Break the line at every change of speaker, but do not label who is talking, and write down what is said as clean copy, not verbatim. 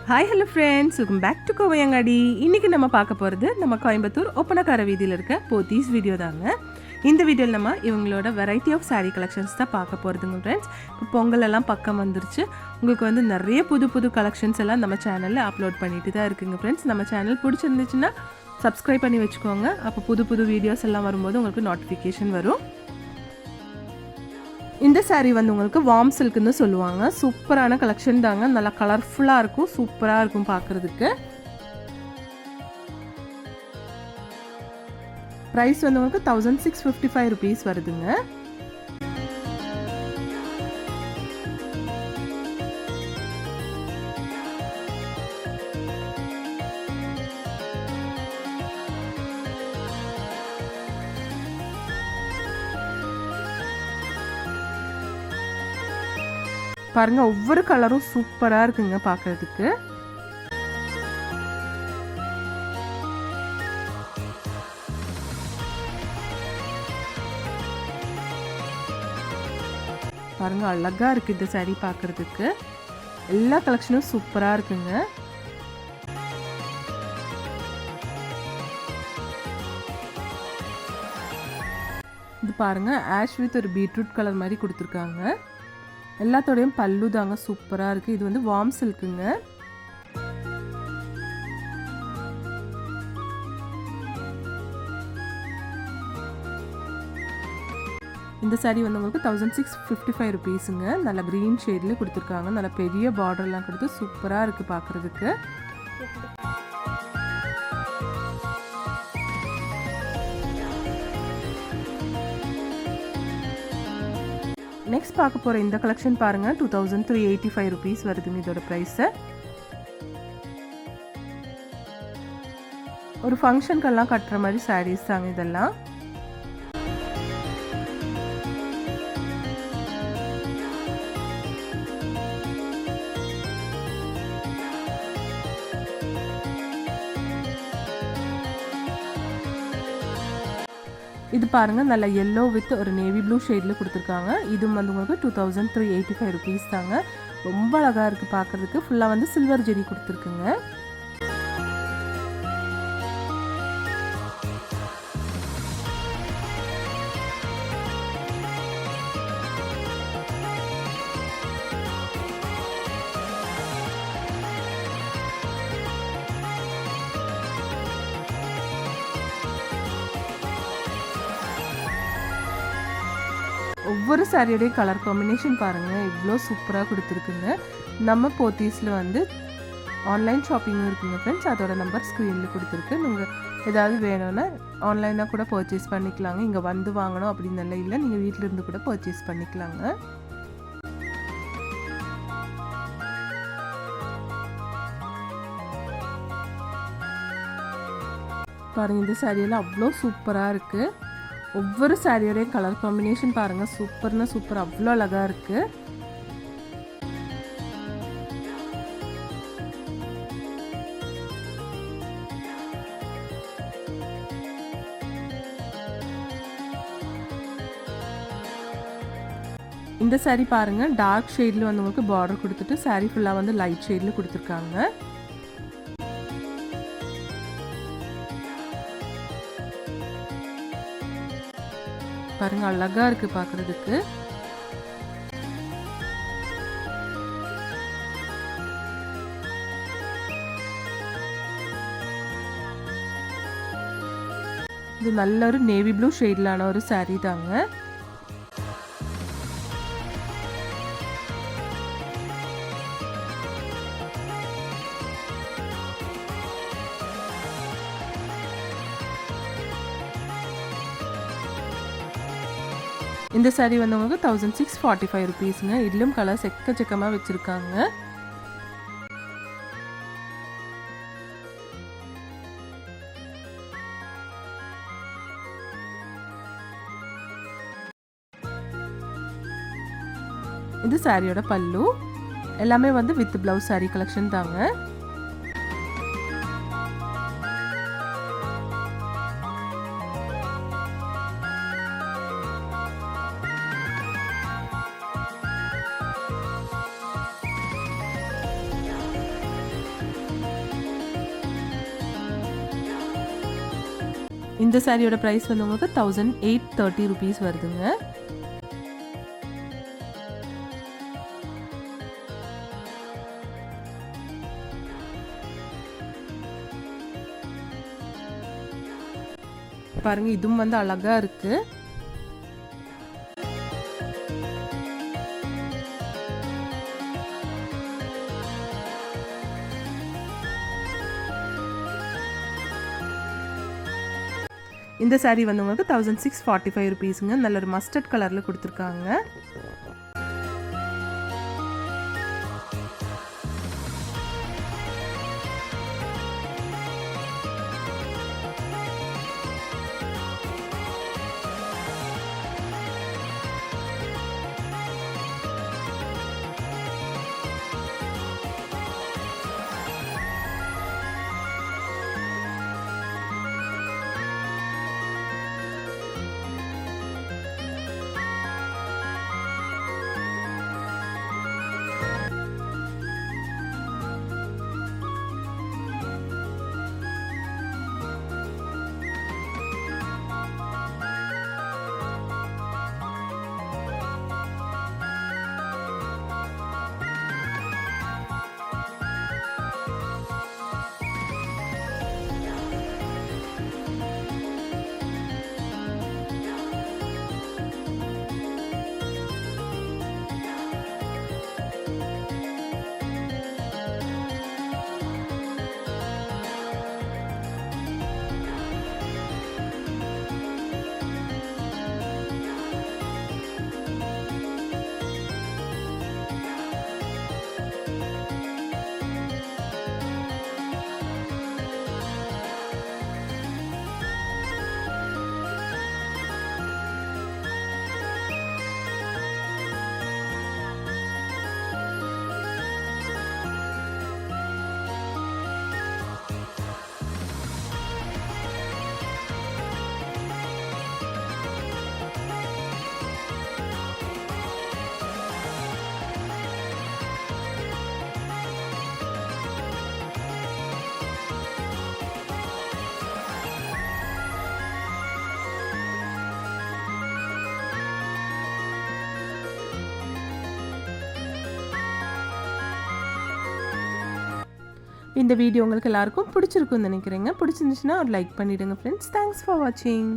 Hi hello friends, welcome back to Kovaiangadi. இன்றைக்கி நம்ம பார்க்க போகிறது நம்ம கோயம்புத்தூர் ஒப்பனக்கார வீதியில் இருக்க போத்தீஸ் வீடியோ தாங்க. இந்த வீடியோவில் நம்ம இவங்களோட வெரைட்டி ஆஃப் சாரீ கலெக்ஷன்ஸ் தான் பார்க்க போகிறதுங்க ஃப்ரெண்ட்ஸ். இப்போ பொங்கல் எல்லாம் பக்கம் வந்துருச்சு. உங்களுக்கு நிறைய புது புது கலெக்ஷன்ஸ் எல்லாம் நம்ம சேனலில் அப்லோட் பண்ணிட்டு தான் இருக்குங்க ஃப்ரெண்ட்ஸ். நம்ம சேனல் பிடிச்சிருந்துச்சுன்னா சப்ஸ்கிரைப் பண்ணி வச்சுக்கோங்க. அப்போ புது புது வீடியோஸ் எல்லாம் வரும்போது உங்களுக்கு நோட்டிஃபிகேஷன் வரும். இந்த சாரீ உங்களுக்கு வார்ம் சில்க்னு சொல்லுவாங்க. சூப்பரான கலெக்ஷன் தாங்க. நல்லா கலர்ஃபுல்லாக இருக்கும், சூப்பராக இருக்கும் பார்க்குறதுக்கு. ப்ரைஸ் உங்களுக்கு 1655 rupees வருதுங்க. பாருங்க, ஒவ்வொரு கலரும் சூப்பரா இருக்குங்க பார்க்கிறதுக்கு. பாருங்க, அழகா இருக்கு இந்த சாரி பார்க்கிறதுக்கு. எல்லா கலெக்ஷனும் சூப்பரா இருக்குங்க. இது பாருங்க, ஆஷ் வித் ஒரு பீட்ரூட் கலர் மாதிரி கொடுத்துருக்காங்க. எல்லாத்தோடையும் பல்லு தாங்க சூப்பராக இருக்குது. இது வார்ம் சில்க்குங்க. இந்த சாரீ உங்களுக்கு 1655 rupeesங்க. நல்ல க்ரீன் ஷேட்லேயே கொடுத்துருக்காங்க. நல்ல பெரிய பார்டர்லாம் கொடுத்து சூப்பராக இருக்குது பார்க்குறதுக்கு. நெக்ஸ்ட் பார்க்க போகிற இந்த கலெக்ஷன் பாருங்கள், 2385 rupees வருதுங்க இதோட ப்ரைஸு. ஒரு ஃபங்க்ஷனுக்கெல்லாம் கட்டுற மாதிரி சாரீஸ் தாங்க இதெல்லாம். இது பாருங்க, நல்ல எல்லோ வித் ஒரு நேவி ப்ளூ ஷேட்ல கொடுத்துருக்காங்க. இது உங்களுக்கு 2385 rupees தாங்க. ரொம்ப அழகா இருக்கு பார்க்கறதுக்கு. ஃபுல்லா சில்வர் ஜெரி கொடுத்துருக்குங்க. ஒவ்வொரு சாரியோடைய கலர் காம்பினேஷன் பாருங்கள், இவ்வளோ சூப்பராக கொடுத்துருக்குங்க. நம்ம போத்தீஸில் ஆன்லைன் ஷாப்பிங்கும் இருக்குங்க ஃப்ரெண்ட்ஸ். அதோட நம்பர் ஸ்க்ரீனில் கொடுத்துருக்கு. நீங்கள் ஏதாவது வேணும்னா ஆன்லைனாக கூட பர்ச்சேஸ் பண்ணிக்கலாங்க. இங்கே வாங்கணும் அப்படின்னு இல்லை, நீங்கள் வீட்டில் இருந்து கூட பர்ச்சேஸ் பண்ணிக்கலாங்க. பாருங்கள், இந்த சாரியெல்லாம் அவ்வளோ சூப்பராக இருக்குது. ஒவ்வொரு சாரியோடைய கலர் காம்பினேஷன் பாருங்கள், சூப்பர்னா சூப்பர், அவ்வளோ அழகாக இருக்குது. இந்த சாரி பாருங்கள், டார்க் ஷேடில் உங்களுக்கு பார்டர் கொடுத்துட்டு சாரி ஃபுல்லாக லைட் ஷேடில் கொடுத்துருக்காங்க. பாருங்க, அழகா இருக்கு பார்க்கிறதுக்கு. இது நல்ல ஒரு நேவி ப்ளூ ஷேட்லான ஒரு சாரி தாங்க. இந்த சாரீ உங்களுக்கு 1645 rupeesங்க. இதிலும் கலர்ஸ் எக்கச்சக்கமாக வச்சுருக்காங்க. இது சாரியோட பல்லு. எல்லாமே வித் பிளவுஸ் சாரீ கலெக்ஷன் தாங்க. இந்த சாரியோட ப்ரைஸ் வந்து உங்களுக்கு 1830 rupees வருதுங்க. பாருங்க, இதுவும் வந்து அழகா இருக்கு. இந்த சாரீ வந்து உங்களுக்கு 1645 rupeesங்க. நல்ல ஒரு மஸ்டர்ட் கலர்ல கொடுத்துருக்காங்க. இந்த வீடியோ உங்களுக்கு எல்லாருக்கும் பிடிச்சிருக்கும்னு நினைக்கிறேங்க. பிடிச்சிருந்துச்சுன்னா ஒரு லைக் பண்ணிடுங்க ஃப்ரெண்ட்ஸ். தேங்க்ஸ் ஃபார் வாட்சிங்.